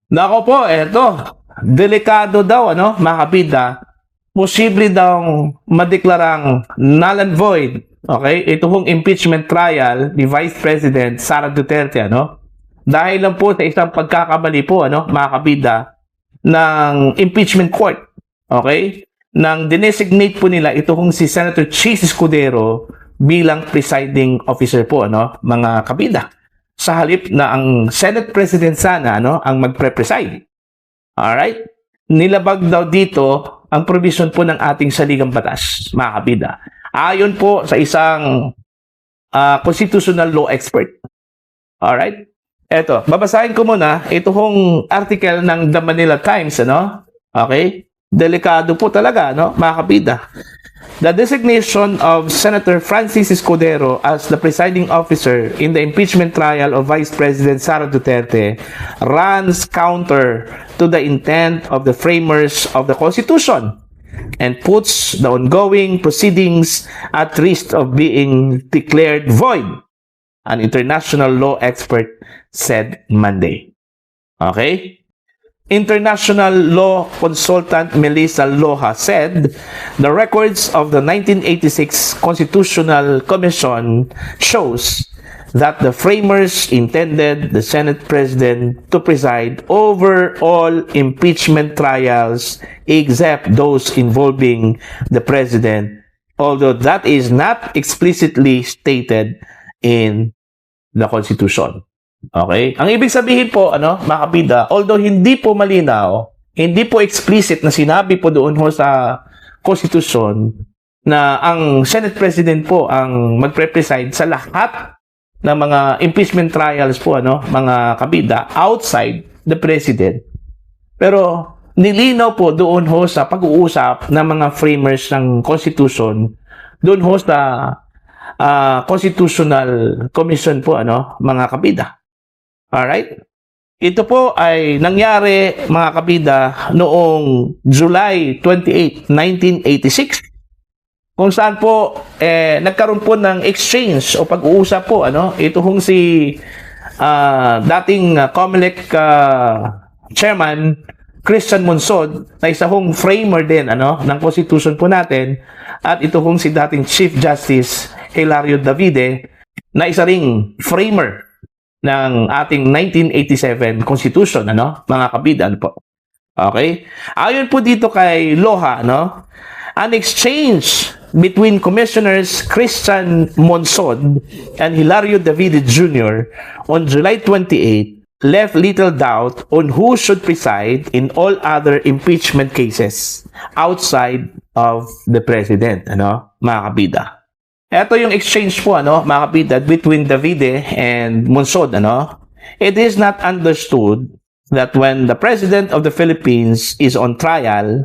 Nako po, eto. Delikado daw, mga kabida. Posible daw madeklarang null and void. Okay? Ito pong impeachment trial ni Vice President Sara Duterte, Dahil lang po sa isang pagkakamali po, mga kabida, ng impeachment court. Okay? Nang dinesignate po nila ito kung si Senator Chis Escudero bilang presiding officer po, mga kabida. Sa halip na ang Senate President sana ang magpre-preside. Alright? Nilabag daw dito ang provision po ng ating saligang batas, mga kabida. Ayon po sa isang constitutional law expert. Alright? Eto, babasahin ko muna ito hong article ng The Manila Times, Okay? Delikado po talaga, mga kabida. The designation of Senator Francis Escudero as the presiding officer in the impeachment trial of Vice President Sara Duterte runs counter to the intent of the framers of the Constitution and puts the ongoing proceedings at risk of being declared void, an international law expert said Monday. Okay? International law consultant Melissa Loha said the records of the 1986 Constitutional Commission shows that the framers intended the Senate President to preside over all impeachment trials except those involving the President, although that is not explicitly stated in the Constitution. Okay? Ang ibig sabihin po, mga kabida, although hindi po malinaw, hindi po explicit na sinabi po doon sa Constitution na ang Senate President po ang magpre-preside sa lahat ng mga impeachment trials po, mga kabida, outside the President. Pero nilinaw po doon sa pag-uusap ng mga framers ng Constitution, doon sa Constitutional Commission po, mga kabida. Alright? Ito po ay nangyari, mga kabida, noong July 28, 1986. Kung saan po, nagkaroon po ng exchange o pag-uusap po, ito hong si dating COMELEC chairman, Christian Monsod, na isa hong framer din, ng Constitution po natin, at ito hong si dating Chief Justice Hilario Davide, na isa ring framer ng ating 1987 Constitution, mga kabida, po. Okay? Ayon po dito kay Loha, an exchange between Commissioners Christian Monsod and Hilario Davide Jr. on July 28 left little doubt on who should preside in all other impeachment cases outside of the President, mga kabida. Ito yung exchange po, mga kabida, between Davide and Monsod, It is not understood that when the President of the Philippines is on trial,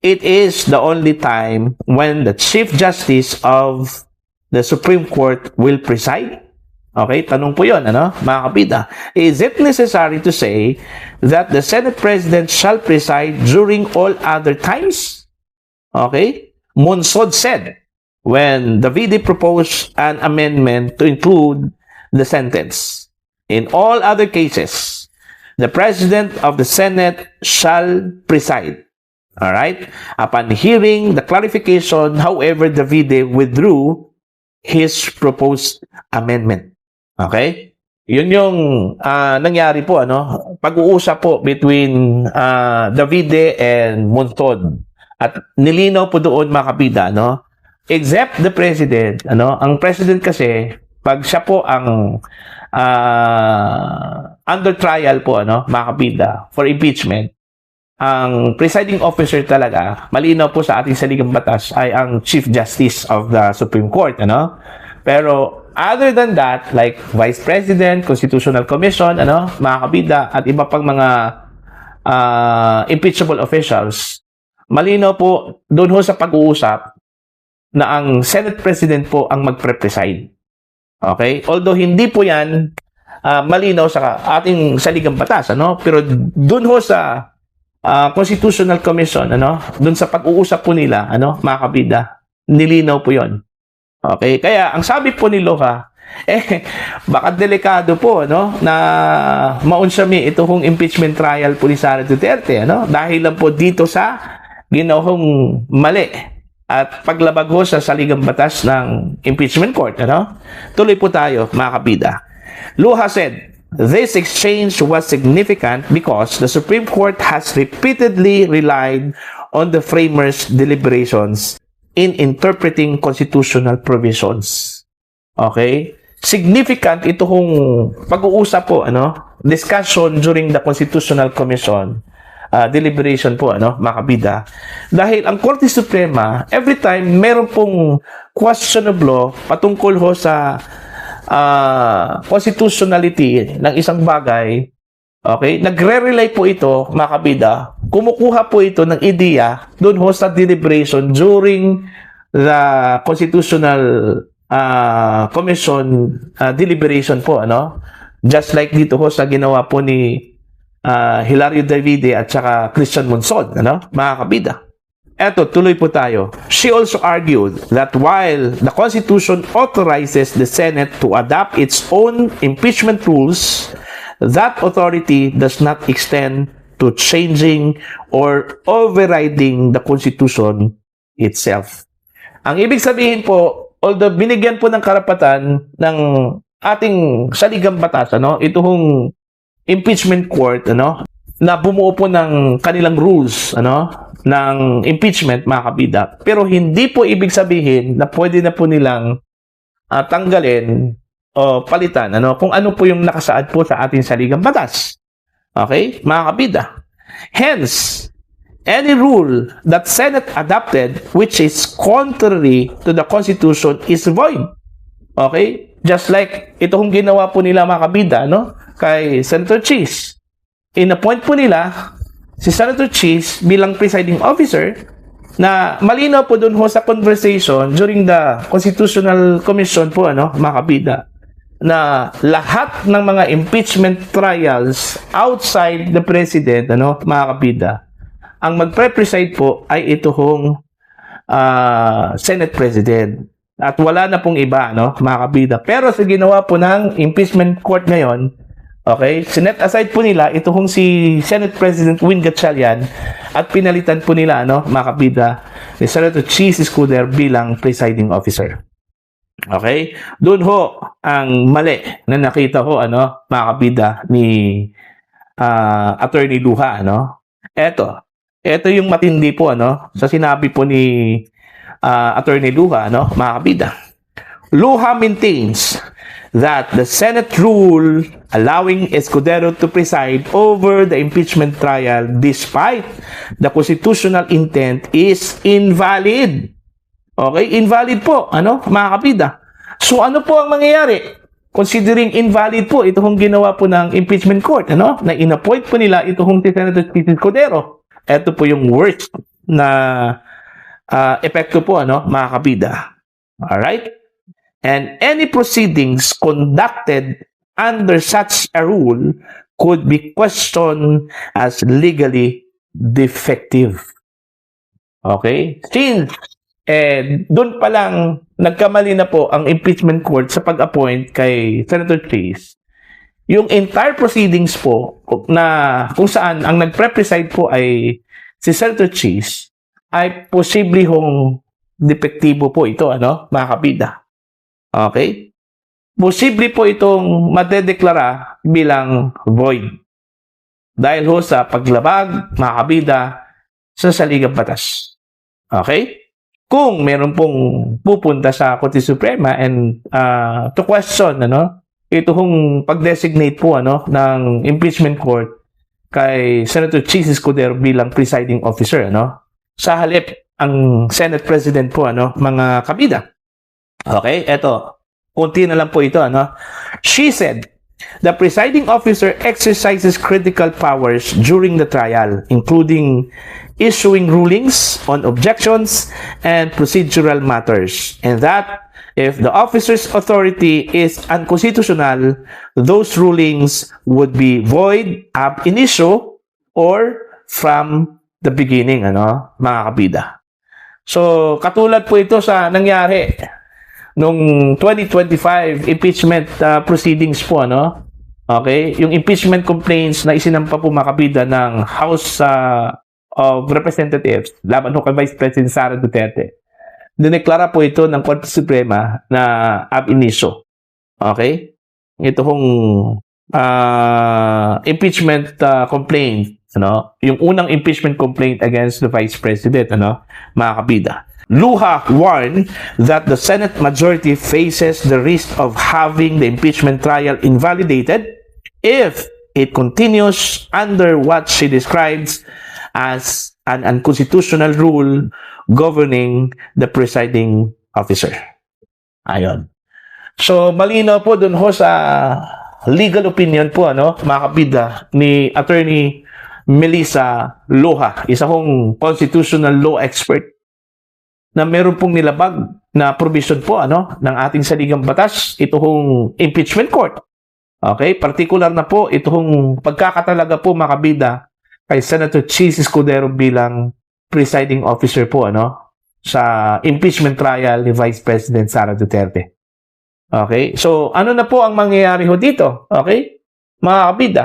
it is the only time when the Chief Justice of the Supreme Court will preside. Okay, tanong po yun, mga kabida. Is it necessary to say that the Senate President shall preside during all other times? Okay, Monsod said, when Davide proposed an amendment to include the sentence, in all other cases, the President of the Senate shall preside. Alright? Upon hearing the clarification, however, Davide withdrew his proposed amendment. Okay? Yun yung nangyari po, pag-uusap po between Davide and Monsod. At nilinaw po doon, mga kabida, except the President, ang President kasi, pag siya po ang under trial po, mga kabida, for impeachment, ang presiding officer talaga, malinaw po sa ating saligang batas, ay ang Chief Justice of the Supreme Court, Pero, other than that, like Vice President, Constitutional Commission, mga kabida, at iba pang mga impeachable officials, malinaw po doon sa pag-uusap na ang Senate President po ang magpre-preside. Okay? Although hindi po yan malinaw sa ating saligang batas, pero doon sa Constitutional Commission, doon sa pag-uusap po nila, mga kabida, nilinaw po yon. Okay? Kaya, ang sabi po ni Loha, Baka delikado po, no, na maunsami ito hong impeachment trial po ni Sara Duterte, ano, dahil lang po dito sa ginawang mali at paglabag ho sa saligang batas ng impeachment court, ano. Tuloy po tayo, mga kabida. Luha said, this exchange was significant because the Supreme Court has repeatedly relied on the framers' deliberations in interpreting constitutional provisions. Okay? Significant ito hong pag-uusap po, ano, discussion during the Constitutional Commission deliberation po, ano, mga kabida. Dahil ang Korte Suprema, every time meron pong question of law patungkol ho sa constitutionality ng isang bagay, okay, nagre-rely po ito, mga kabida, kumukuha po ito ng ideya doon ho sa deliberation during the Constitutional Commission deliberation po, ano? Just like dito ho sa ginawa po ni Hilario Davide at saka Christian Monson, ano? Mga kabida. Eto, tuloy po tayo. She also argued that while the Constitution authorizes the Senate to adopt its own impeachment rules, that authority does not extend to changing or overriding the Constitution itself. Ang ibig sabihin po, although binigyan po ng karapatan ng ating saligang batas, ano, ito hong impeachment court, ano, na bumuo po ng kanilang rules, ano, ng impeachment, mga kabida. Pero hindi po ibig sabihin na pwede na po nilang tanggalin o palitan, ano, kung ano po yung nakasaad po sa ating saligang batas. Okay, mga kabida. Hence, any rule that Senate adopted which is contrary to the Constitution is void. Okay? Just like itong ginawa po nila, mga kabida, no? Kay Senator Cheese. In-appoint po nila si Senator Cheese bilang presiding officer na malinaw po doon ho sa conversation during the Constitutional Commission po, ano, mga kabida, na lahat ng mga impeachment trials outside the President, ano, mga kabida, ang magpre-preside po ay ito hong Senate President. At wala na pong iba, no, mga kabida. Pero sa ginawa po ng impeachment court ngayon, okay, sinet aside po nila ito hong si Senate President Win Gatchalian at pinalitan po nila, ano, mga kabida, ni Senator Cheese Escudero bilang presiding officer. Okay? Doon ho ang mali na nakita ho, ano, mga kabida, ni Attorney Luha, ano. Ito yung matindi po, ano, sa sinabi po ni Attorney Luha, ano, mga kabida. Luha maintains that the Senate rule allowing Escudero to preside over the impeachment trial despite the constitutional intent is invalid. Okay? Invalid po, ano, mga kabida. So, ano po ang mangyayari? Considering invalid po ito hong ginawa po ng impeachment court, ano, na inappoint po nila ito hong si Senator Escudero. Ito po yung worst na epekto po, ano, mga kabida. Alright? And any proceedings conducted under such a rule could be questioned as legally defective. Okay? Since doon pa lang nagkamali na po ang impeachment court sa pag-appoint kay Senator Cheese, yung entire proceedings po na kung saan ang nagpre-preside po ay si Senator Cheese ay posible hong depektibo po ito, ano, mga kabida. Okay? Posible po itong madedeklara bilang void dahil ho sa paglabag, mga kabida, sa saligang batas. Okay? Kung meron pong pupunta sa Korte Suprema and to question, ano, ito hong pag-designate po, ano, ng impeachment court kay Senator Cheese Escudero bilang presiding officer, ano, sa halip ang Senate President po, ano, mga kabida. Okay, eto. Kunti na lang po ito, ano. She said, the presiding officer exercises critical powers during the trial, including issuing rulings on objections and procedural matters, and that if the officer's authority is unconstitutional, those rulings would be void ab initio or from the beginning, ano, mga kabida. So, katulad po ito sa nangyari nung 2025 impeachment proceedings po, ano? Okay? Yung impeachment complaints na isinampa po mga kabida ng House of Representatives laban ho kay Vice President Sara Duterte. Dineklara po ito ng Korte Suprema na ab initio. Okay? Ito hong impeachment complaint, ano? Yung unang impeachment complaint against the Vice President, ano? Mga kabida. Luha warned that the Senate majority faces the risk of having the impeachment trial invalidated if it continues under what she describes as an unconstitutional rule governing the presiding officer. Ayon. So, malinaw po dun ho sa legal opinion po, ano, mga kabida, ni Attorney Melissa Luha, isa hong constitutional law expert, na meron pong nilabag na provision po, ano, ng ating saligang batas, ito hong impeachment court. Okay? Particular na po, ito hong pagkakatalaga po, mga kabida, kay Senator Chis Escudero bilang presiding officer po, ano, sa impeachment trial ni Vice President Sara Duterte. Okay? So, ano na po ang mangyayari ho dito? Okay? Mga kabida,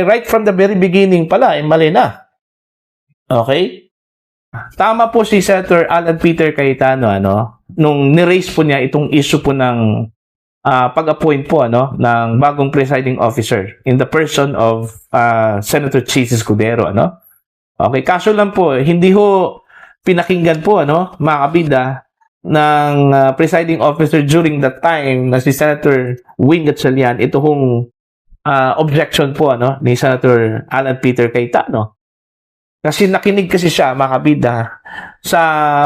right from the very beginning pala, mali na. Okay? Tama po si Senator Alan Peter Cayetano, ano, nung ni-raise po niya itong issue po ng pag-appoint po, ano, ng bagong presiding officer in the person of Senator Chis Escudero, ano. Okay, kaso lang po, hindi ho pinakinggan po, ano, mga kabida, ng presiding officer during that time na si Senator Wing Gatchalian, ito hong objection po, ano, ni Senator Alan Peter Cayetano. Kasi nakinig kasi siya, mga kabida, sa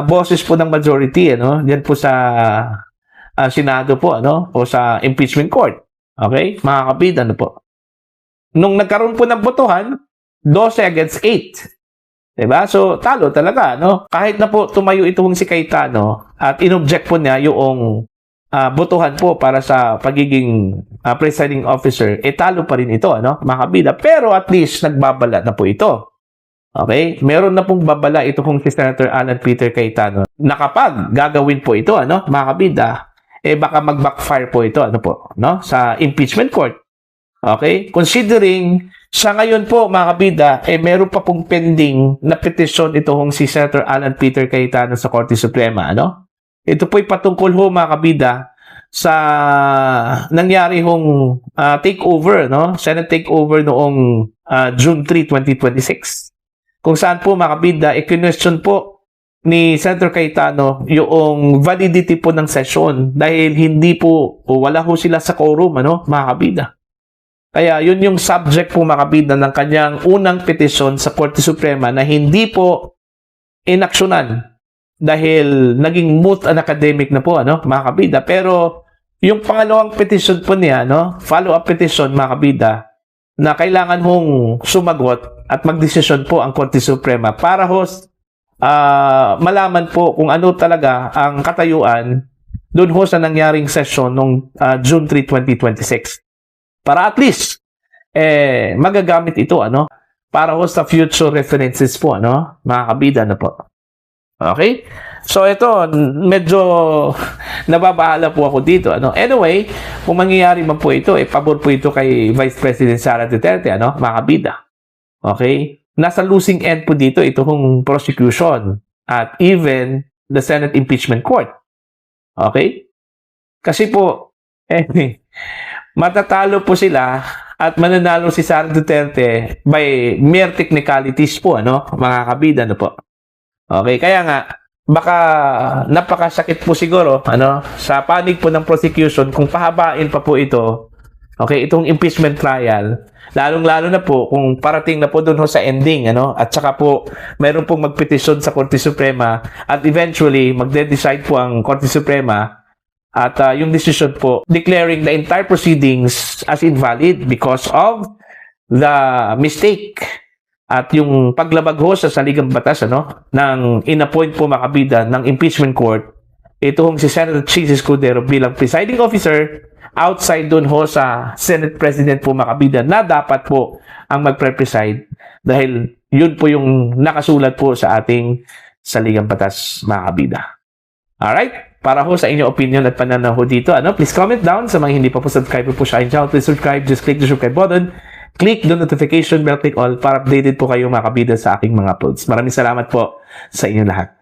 boses po ng majority, ano, diyan po sa Senado po, ano, o sa impeachment court. Okay? Mga kabida, ano po. Nung nagkaroon po ng botohan, 12 against 8. Diba? So, talo talaga, no? Kahit na po tumayo itong si Cayetano at inobject po niya yung botohan po para sa pagiging presiding officer, talo pa rin ito, ano, mga kabida. Pero at least, nagbabala na po ito. Okay? Meron na pong babala ito kung si Senator Alan Peter Cayetano na kapag gagawin po ito, ano, mga kabida, baka mag-backfire po ito, ano po, no? Sa impeachment court. Okay? Considering sa ngayon po, mga kabida, meron pa pong pending na petisyon ito kung si Senator Alan Peter Cayetano sa Korte Suprema, ano? Ito po'y patungkol ho, mga kabida, sa nangyari hong takeover, no? Senate takeover noong June 3, 2026. Kung saan po, mga kabida, i-question po ni Senator Cayetano yung validity po ng session dahil hindi po, o wala ho sila sa quorum, ano, mga kabida. Kaya yun yung subject po, mga kabida, ng kanyang unang petisyon sa Korte Suprema na hindi po inaksyonan dahil naging moot and academic na po, ano, mga kabida. Pero yung pangalawang petisyon po niya, no, follow-up petition, mga kabida, na kailangan hong sumagot at magdesisyon po ang Korte Suprema para ho malaman po kung ano talaga ang katayuan doon ho sa nangyaring session noong June 3, 2026. Para at least magagamit ito, ano, para ho sa future references po, ano, mga kabida na po. Okay? So ito, medyo nababahala po ako dito, ano. Anyway, kung mangyayari man po ito, pabor po ito kay Vice President Sara Duterte, ano, mga kabida. Okay? Nasa losing end po dito itong prosecution at even the Senate Impeachment Court. Okay? Kasi po, matatalo po sila at mananalo si Sara Duterte by mere technicalities po, ano, mga kabida, ano po. Okay, kaya nga, baka napakasakit po siguro, ano, sa panig po ng prosecution kung pahabain pa po ito, okay, itong impeachment trial, lalong-lalo na po kung parating na po doon sa ending, ano, at saka po meron pong magpetisyon sa Korte Suprema at eventually magde-decide po ang Korte Suprema at yung decision po declaring the entire proceedings as invalid because of the mistake at yung paglabag ho sa saligang batas, ano, ng inappoint po, mga kabida, ng impeachment court, ito hong si Senator Chis Escudero bilang presiding officer outside dun ho sa Senate President po, mga kabida, na dapat po ang magpre-preside dahil yun po yung nakasulat po sa ating saligang batas, mga kabida. Alright? para ho sa inyong opinion at pananaw ho dito. Please comment down sa mga hindi pa po subscribe po sa aking channel. Please subscribe. Just click the subscribe button. Click the notification bell, click all para updated po kayo mga kabida sa aking mga uploads. Maraming salamat po sa inyo lahat.